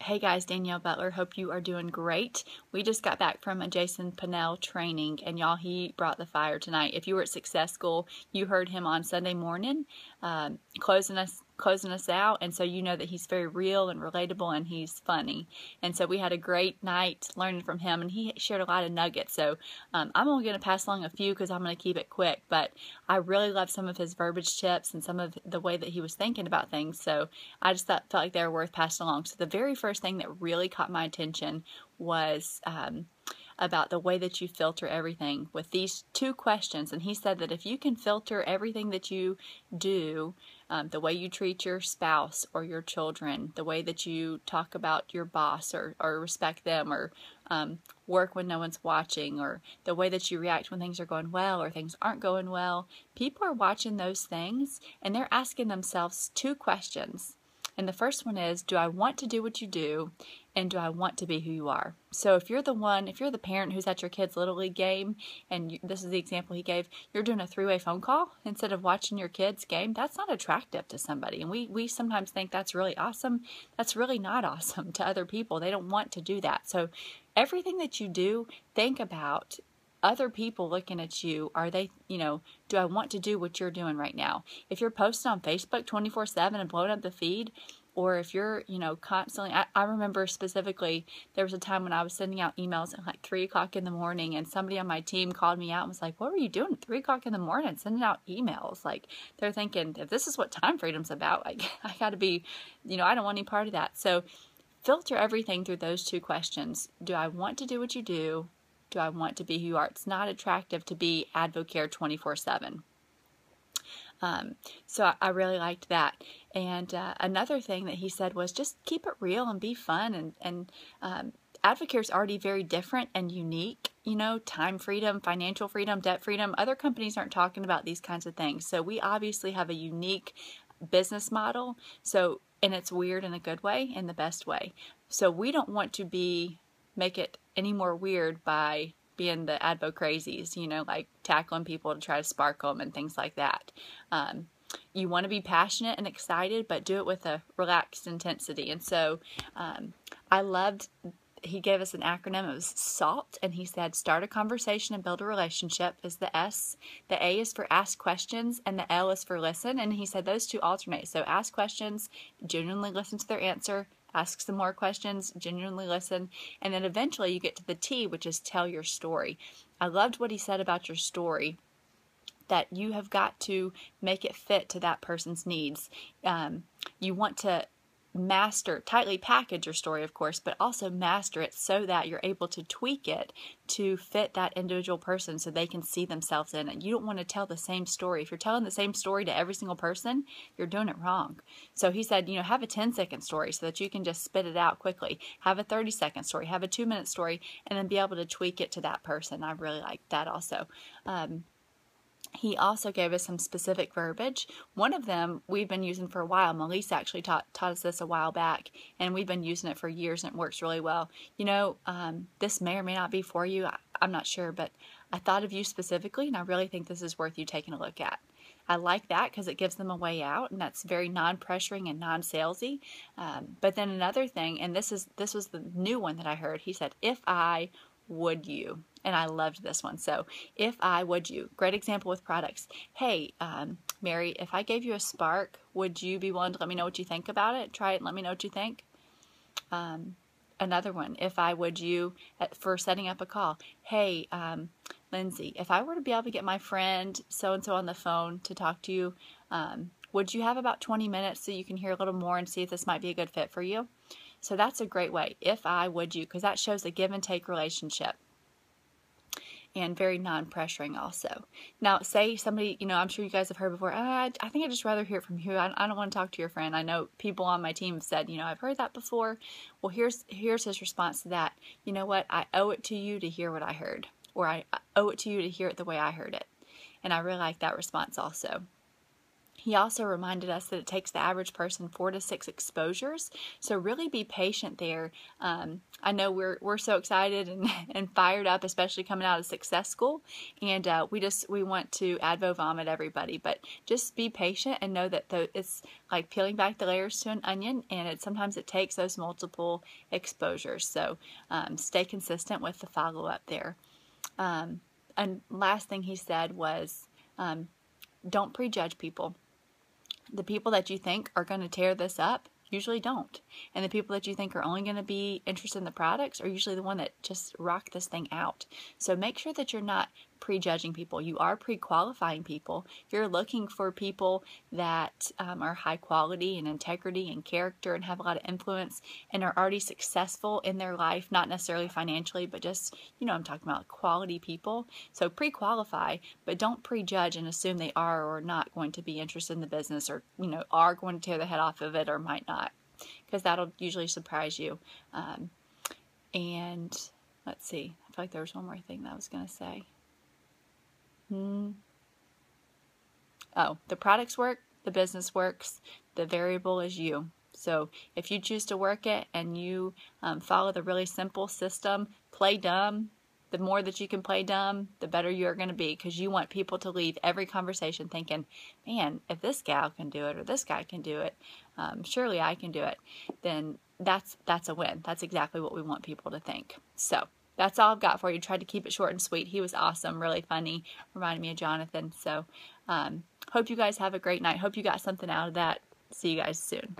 Hey guys, Danielle Butler. Hope you are doing great. We just got back from a Jason Pannelle training, and y'all, he brought the fire tonight. If you were at Success School, you heard him on Sunday morning closing us out, and so you know that he's very real and relatable, and he's funny. And so we had a great night learning from him, and he shared a lot of nuggets. So I'm only going to pass along a few because I'm going to keep it quick, but I really loved some of his verbiage tips and some of the way that he was thinking about things. So I just felt like they were worth passing along. So the very first thing that really caught my attention was about the way that you filter everything with these two questions. And he said that if you can filter everything that you do, the way you treat your spouse or your children, the way that you talk about your boss or respect them, or work when no one's watching, or the way that you react when things are going well or things aren't going well, people are watching those things and they're asking themselves two questions. And the first one is, do I want to do what you do? And do I want to be who you are? So if you're the parent who's at your kid's Little League game, and this is the example he gave, you're doing a three-way phone call instead of watching your kid's game, that's not attractive to somebody. And we sometimes think that's really awesome. That's really not awesome to other people. They don't want to do that. So everything that you do, think about other people looking at you. Are they, do I want to do what you're doing right now? If you're posting on Facebook 24/7 and blowing up the feed, or if you're, constantly, I remember specifically there was a time when I was sending out emails at like 3 o'clock in the morning, and somebody on my team called me out and was like, what were you doing at 3 o'clock in the morning sending out emails? Like, they're thinking, if this is what time freedom's about, like, I got to be, I don't want any part of that. So filter everything through those two questions. Do I want to do what you do? Do I want to be who you are? It's not attractive to be Advocare 24/7. So I really liked that. And another thing that he said was just keep it real and be fun. And Advocare is already very different and unique. Time freedom, financial freedom, debt freedom. Other companies aren't talking about these kinds of things. So we obviously have a unique business model. So, and it's weird in a good way, in the best way. So we don't want to make it any more weird by being the advo crazies, like tackling people to try to spark them and things like that. You want to be passionate and excited, but do it with a relaxed intensity. And so I loved, he gave us an acronym. It was SALT, and he said start a conversation and build a relationship is the S. The A is for ask questions, and the L is for listen. And he said those two alternate. So ask questions, genuinely listen to their answer. Ask some more questions, genuinely listen, and then eventually you get to the T, which is tell your story. I loved what he said about your story, that you have got to make it fit to that person's needs. You want to tightly package your story, of course, but also master it so that you're able to tweak it to fit that individual person so they can see themselves in it. You don't want to tell the same story. If you're telling the same story to every single person, you're doing it wrong. So he said, have a 10-second story so that you can just spit it out quickly. Have a 30-second story, have a 2-minute story, and then be able to tweak it to that person. I really like that also. He also gave us some specific verbiage. One of them we've been using for a while. Melissa actually taught us this a while back, and we've been using it for years, and it works really well. This may or may not be for you. I'm not sure, but I thought of you specifically, and I really think this is worth you taking a look at. I like that because it gives them a way out, and that's very non-pressuring and non-salesy. But then another thing, and this was the new one that I heard. He said, if I would you. And I loved this one. So if I would you, great example with products. Hey, Mary, if I gave you a Spark, would you be willing to let me know what you think about it? Try it and let me know what you think. Another one, if I would you, for setting up a call. Hey, Lindsay, if I were to be able to get my friend so-and-so on the phone to talk to you, would you have about 20 minutes so you can hear a little more and see if this might be a good fit for you? So that's a great way, if I would you, because that shows a give and take relationship. And very non-pressuring also. Now, say somebody, I'm sure you guys have heard before, I think I'd just rather hear it from you. I don't want to talk to your friend. I know people on my team have said, I've heard that before. Well, here's his response to that. You know what? I owe it to you to hear what I heard. Or I owe it to you to hear it the way I heard it. And I really like that response also. He also reminded us that it takes the average person 4 to 6 exposures, so really be patient there. I know we're so excited and fired up, especially coming out of Success School, and we want to advo vomit everybody, but just be patient and know that it's like peeling back the layers to an onion, and sometimes it takes those multiple exposures. So stay consistent with the follow-up there. And last thing he said was, don't prejudge people. The people that you think are going to tear this up usually don't. And the people that you think are only going to be interested in the products are usually the one that just rock this thing out. So make sure that you're not prejudging people. You are pre-qualifying people. You're looking for people that are high quality and integrity and character and have a lot of influence and are already successful in their life, not necessarily financially, but just, I'm talking about quality people. So pre-qualify, but don't prejudge and assume they are or not going to be interested in the business, or, are going to tear the head off of it or might not, because that'll usually surprise you. And let's see, I feel like there was one more thing that I was going to say. Oh, the products work, the business works, the variable is you. So if you choose to work it and you follow the really simple system, play dumb, the more that you can play dumb, the better you're going to be, because you want people to leave every conversation thinking, man, if this gal can do it or this guy can do it, surely I can do it. Then that's a win. That's exactly what we want people to think. So that's all I've got for you. Tried to keep it short and sweet. He was awesome, really funny, reminded me of Jonathan. So hope you guys have a great night. Hope you got something out of that. See you guys soon.